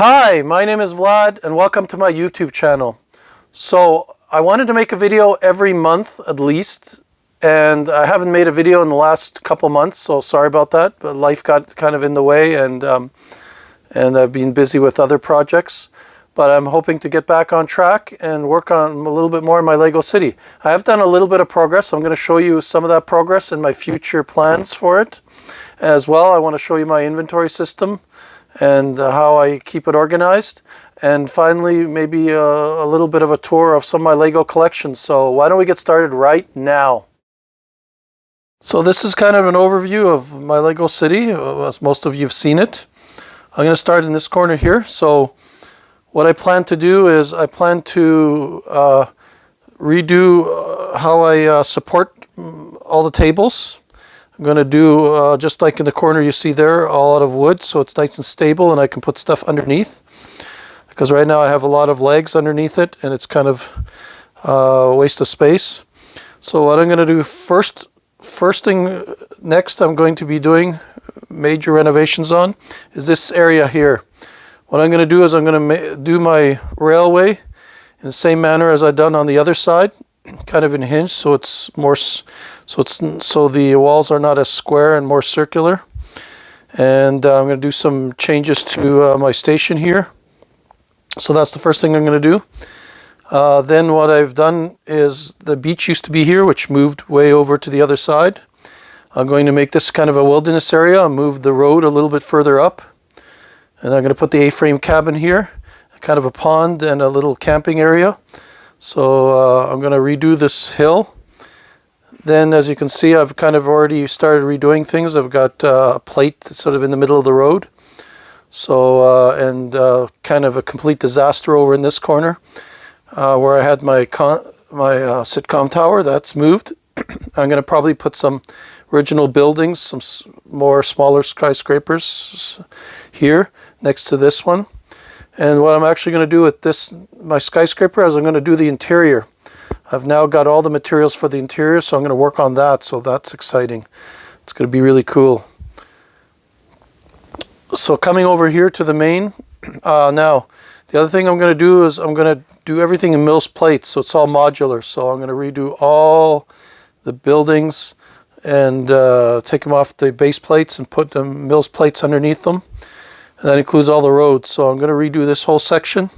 Hi, my name is Vlad and welcome to my YouTube channel. So I wanted to make a video every month at least, and I haven't made a video in the last couple months, so sorry about that, but life got kind of in the way and I've been busy with other projects. But I'm hoping to get back on track and work on a little bit more in my Lego City. I have done a little bit of progress. I'm going to show you some of that progress and my future plans for it. As well, I want to show you my inventory system and how I keep it organized. And finally, maybe a little bit of a tour of some of my Lego collection. So why don't we get started right now? So this is kind of an overview of my Lego City, as most of you have seen it. I'm going to start in this corner here. So what I plan to do is I plan to redo how I support all the tables. I'm going to do just like in the corner you see there, all out of wood, so it's nice and stable and I can put stuff underneath. Because right now I have a lot of legs underneath it and it's kind of a waste of space. So what I'm going to do first thing next I'm going to be doing major renovations on is this area here. What I'm going to do is I'm going to do my railway in the same manner as I've done on the other side, kind of in hinge, so it's more so the walls are not as square and more circular. And I'm going to do some changes to my station here. So that's the first thing I'm going to do. Then what I've done is the beach used to be here, which moved way over to the other side. I'm going to make this kind of a wilderness area. I'll move the road a little bit further up. And I'm going to put the A-frame cabin here, kind of a pond and a little camping area. So I'm going to redo this hill. Then as you can see, I've kind of already started redoing things. I've got a plate sort of in the middle of the road. So, kind of a complete disaster over in this corner where I had my sitcom tower. That's moved. I'm going to probably put some original buildings, some more smaller skyscrapers here next to this one. And what I'm actually going to do with this, my skyscraper, is I'm going to do the interior. I've now got all the materials for the interior, so I'm going to work on that. So that's exciting. It's going to be really cool. So coming over here to the main, now the other thing I'm going to do is I'm going to do everything in Mills plates, so it's all modular. So I'm going to redo all the buildings and take them off the base plates and put the Mills plates underneath them. And that includes all the roads. So I'm going to redo this whole section.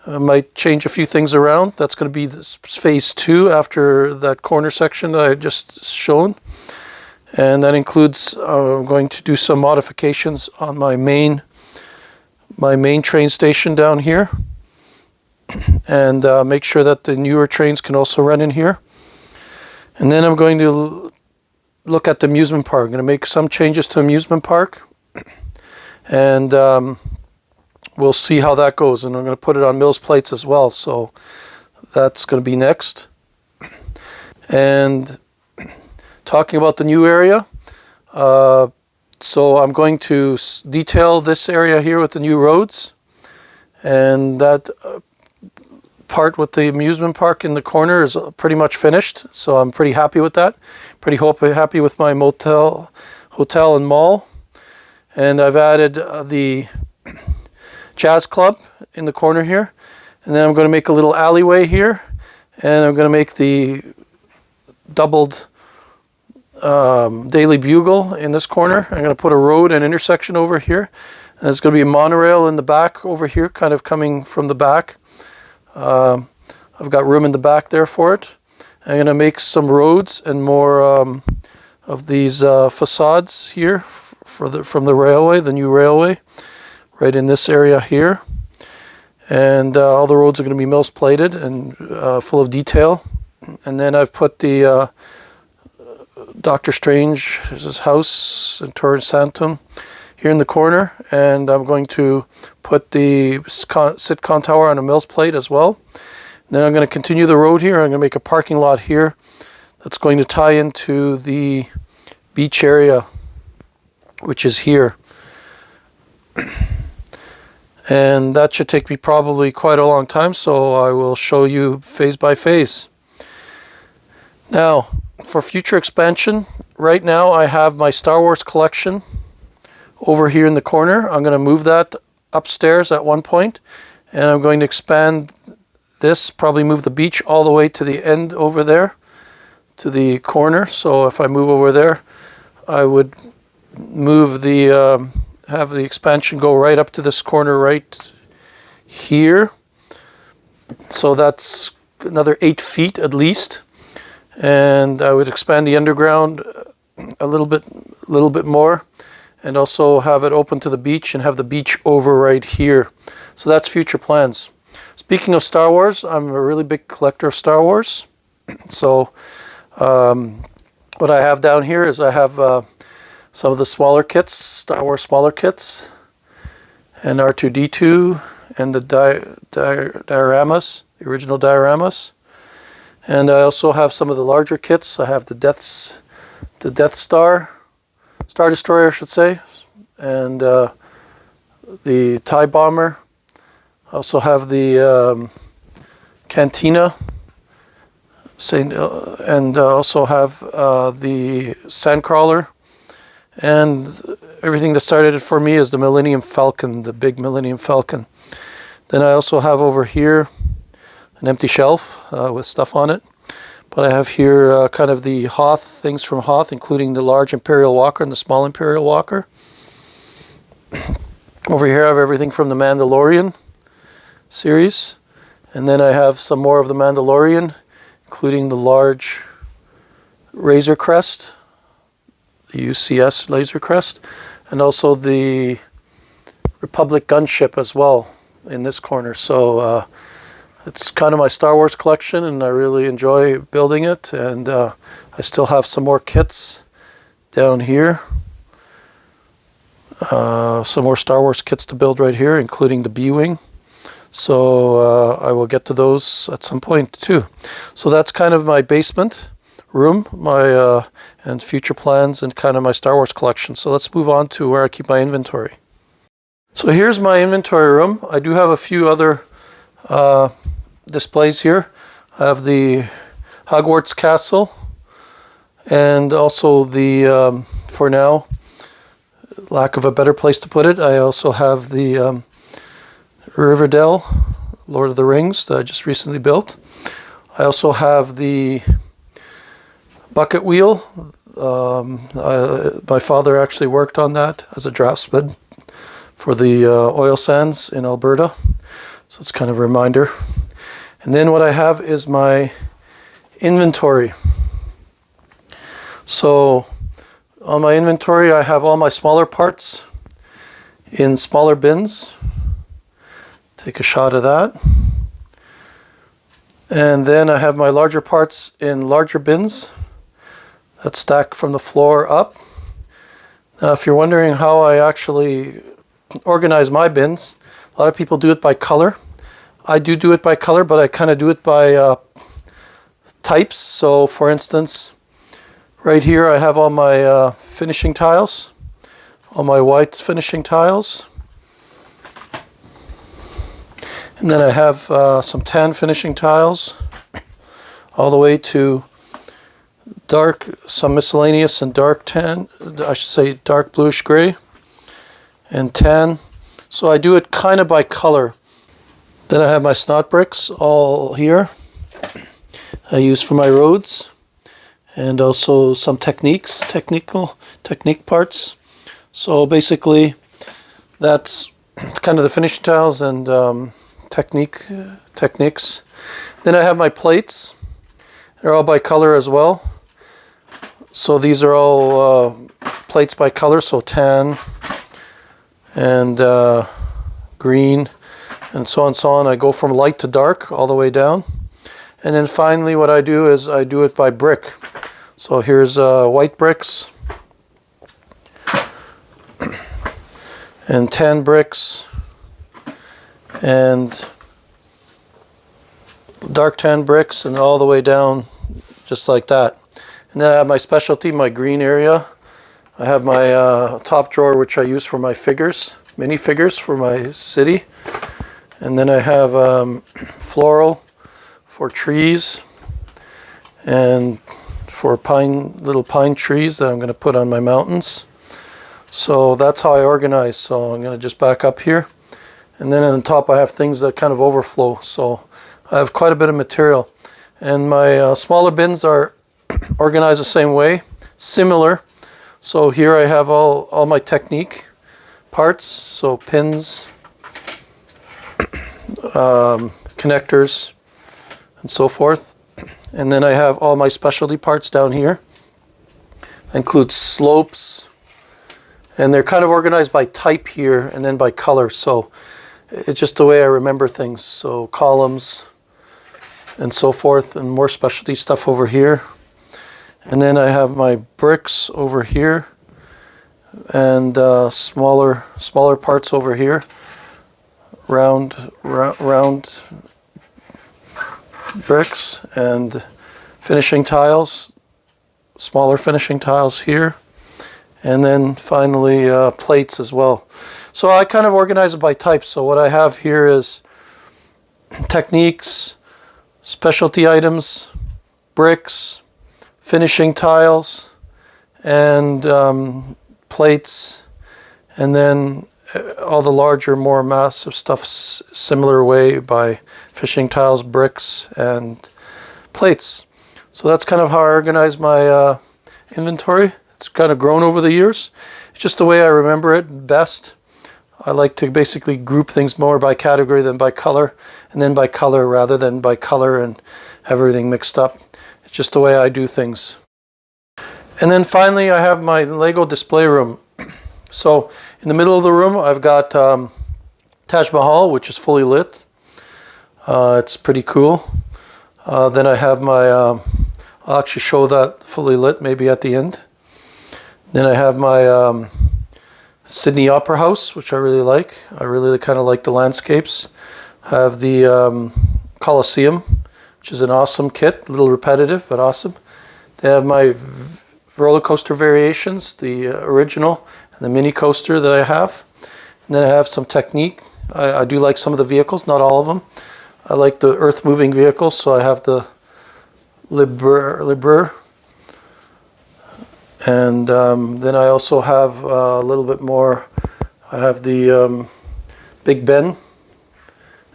I might change a few things around. That's going to be phase 2 after that corner section that I just shown. And that includes I'm going to do some modifications on my main train station down here. And make sure that the newer trains can also run in here. And then I'm going to look at the amusement park. I'm going to make some changes to amusement park. And we'll see how that goes. And I'm going to put it on Mills plates as well. So that's going to be next. And talking about the new area. So I'm going to detail this area here with the new roads. And that part with the amusement park in the corner is pretty much finished. So I'm pretty happy with that. Pretty happy with my hotel and mall. And I've added the jazz club in the corner here. And then I'm going to make a little alleyway here. And I'm going to make the doubled Daily Bugle in this corner. I'm going to put a road and intersection over here. And there's going to be a monorail in the back over here, kind of coming from the back. I've got room in the back there for it. I'm going to make some roads and more of these facades here from the railway, the new railway, right in this area here. And all the roads are going to be Mills plated and full of detail. And then I've put the Doctor Strange's house in Torre Santum here in the corner. And I'm going to put the sitcom tower on a Mills plate as well. And then I'm going to continue the road here. I'm going to make a parking lot here that's going to tie into the beach area, which is here. And that should take me probably quite a long time, so I will show you phase by phase. Now, for future expansion, right now I have my Star Wars collection over here in the corner. I'm going to move that upstairs at one point, and I'm going to expand this, probably move the beach all the way to the end over there, to the corner. So if I move over there, I would move the, have the expansion go right up to this corner right here. So that's another 8 feet at least. And I would expand the underground a little bit more, and also have it open to the beach and have the beach over right here. So that's future plans. Speaking of Star Wars, I'm a really big collector of Star Wars. So what I have down here is I have some of the smaller kits, Star Wars smaller kits, and R2-D2, and the dioramas, the original dioramas. And I also have some of the larger kits. I have the Death Star Destroyer, I should say, and the TIE Bomber. I also have the Cantina, and also have the Sandcrawler, and everything that started it for me is the Millennium Falcon, the big Millennium Falcon. Then I also have over here an empty shelf with stuff on it. But I have here kind of the Hoth, things from Hoth, including the large Imperial Walker and the small Imperial Walker. Over here I have everything from the Mandalorian series. And then I have some more of the Mandalorian, including the large Razor Crest, the UCS Laser Crest, and also the Republic gunship as well in this corner. So it's kind of my Star Wars collection, and I really enjoy building it. And I still have some more kits down here. Some more Star Wars kits to build right here, including the B-Wing. So I will get to those at some point too. So that's kind of my basement room, my and future plans, and kind of my Star Wars collection. So let's move on to where I keep my inventory. So here's my inventory room. I do have a few other displays here. I have the Hogwarts Castle, and also the, for now, lack of a better place to put it, I also have the Riverdale, Lord of the Rings, that I just recently built. I also have the bucket wheel. My father actually worked on that as a draftsman for the oil sands in Alberta. So it's kind of a reminder. And then what I have is my inventory. So on my inventory, I have all my smaller parts in smaller bins. Take a shot of that. And then I have my larger parts in larger bins that stack from the floor up. Now, if you're wondering how I actually organize my bins, a lot of people do it by color. I do it by color, but I kind of do it by types. So for instance, right here I have all my finishing tiles, all my white finishing tiles. And then I have some tan finishing tiles, all the way to dark, some miscellaneous and dark tan, I should say dark bluish gray and tan. So I do it kind of by color. Then I have my snot bricks all here I use for my roads, and also some technique parts. So basically that's kind of the finishing tiles and techniques. Then I have my plates. They're all by color as well. So these are all plates by color, so tan and green, and so on and so on. I go from light to dark all the way down. And then finally what I do is I do it by brick. So here's white bricks and tan bricks and dark tan bricks, and all the way down just like that. And then I have my specialty, my green area. I have my top drawer, which I use for my figures, minifigures for my city. And then I have floral for trees and for little pine trees that I'm going to put on my mountains. So that's how I organize. So I'm going to just back up here. And then on the top I have things that kind of overflow. So I have quite a bit of material. And my smaller bins are organized the same way, similar. So here I have all my technique parts, so pins, connectors, and so forth. And then I have all my specialty parts down here. Includes slopes, and they're kind of organized by type here and then by color. So it's just the way I remember things. So columns and so forth, and more specialty stuff over here. And then I have my bricks over here, and smaller parts over here. Round bricks and finishing tiles, smaller finishing tiles here, and then finally plates as well. So I kind of organize it by type. So what I have here is techniques, specialty items, bricks, finishing tiles, and plates, and then all the larger, more massive stuff similar way by finishing tiles, bricks, and plates. So that's kind of how I organize my inventory. It's kind of grown over the years. It's just the way I remember it best. I like to basically group things more by category than by color, and then by color rather than by color and have everything mixed up. It's just the way I do things. And then finally I have my Lego display room. So in the middle of the room I've got Taj Mahal, which is fully lit. It's pretty cool. Then I have my, I'll actually show that fully lit maybe at the end. Then I have my Sydney Opera House, which I really like. I really kind of like the landscapes. I have the Collcetion, which is an awesome kit, a little repetitive, but awesome. They have my roller coaster variations, the original, and the mini coaster that I have. And then I have some technique. I do like some of the vehicles, not all of them. I like the earth-moving vehicles, so I have the Libre. And then I also have a little bit more. I have the Big Ben,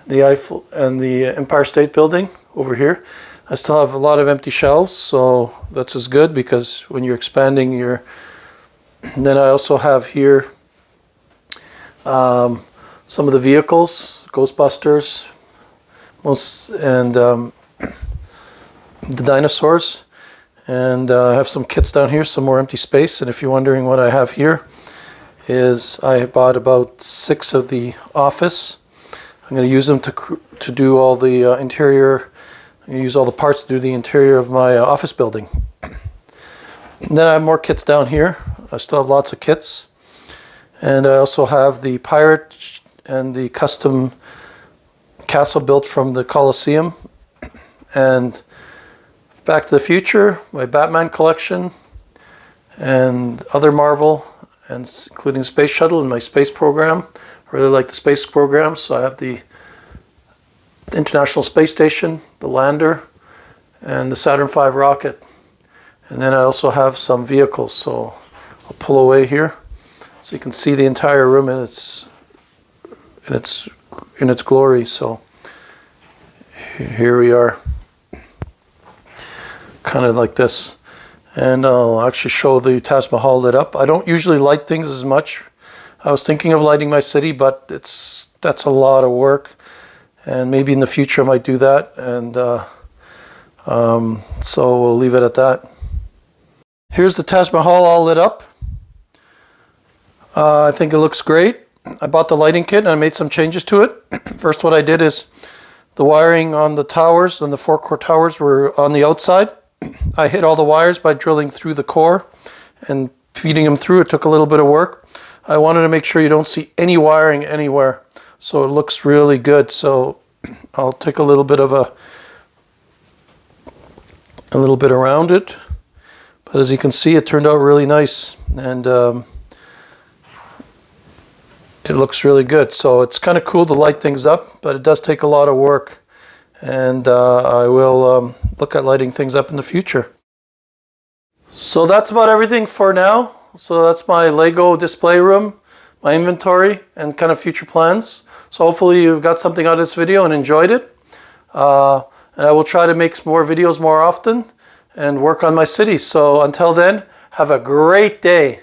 the Eiffel, and the Empire State Building over here. I still have a lot of empty shelves, so that's as good because when you're expanding your... Then I also have here some of the vehicles, Ghostbusters, and the dinosaurs. And I have some kits down here, some more empty space. And if you're wondering what I have here, is I bought about 6 of the Office. I'm going to use them to do all the interior. I'm going to use all the parts to do the interior of my office building. And then I have more kits down here. I still have lots of kits. And I also have the Pirate and the custom castle built from the Colosseum. And Back to the Future, my Batman collection, and other Marvel, and including Space Shuttle and my space program. I really like the space program, so I have the International Space Station, the lander, and the Saturn V rocket. And then I also have some vehicles, so I'll pull away here so you can see the entire room in its glory. So here we are. Kind of like this, and I'll actually show the Taj Mahal lit up. I don't usually light things as much. I was thinking of lighting my city, but that's a lot of work, and maybe in the future I might do that, and so we'll leave it at that. Here's the Taj Mahal all lit up. I think it looks great. I bought the lighting kit and I made some changes to it. First, what I did is the wiring on the towers and the 4-core towers were on the outside. I hit all the wires by drilling through the core and feeding them through. It took a little bit of work. I wanted to make sure you don't see any wiring anywhere, so it looks really good. So I'll take a little bit around it, but as you can see, it turned out really nice, and it looks really good. So it's kind of cool to light things up, but it does take a lot of work. And I will look at lighting things up in the future. So that's about everything for now. So that's my Lego display room, my inventory, and kind of future plans. So hopefully you've got something out of this video and enjoyed it. And I will try to make more videos more often and work on my city. So until then, have a great day.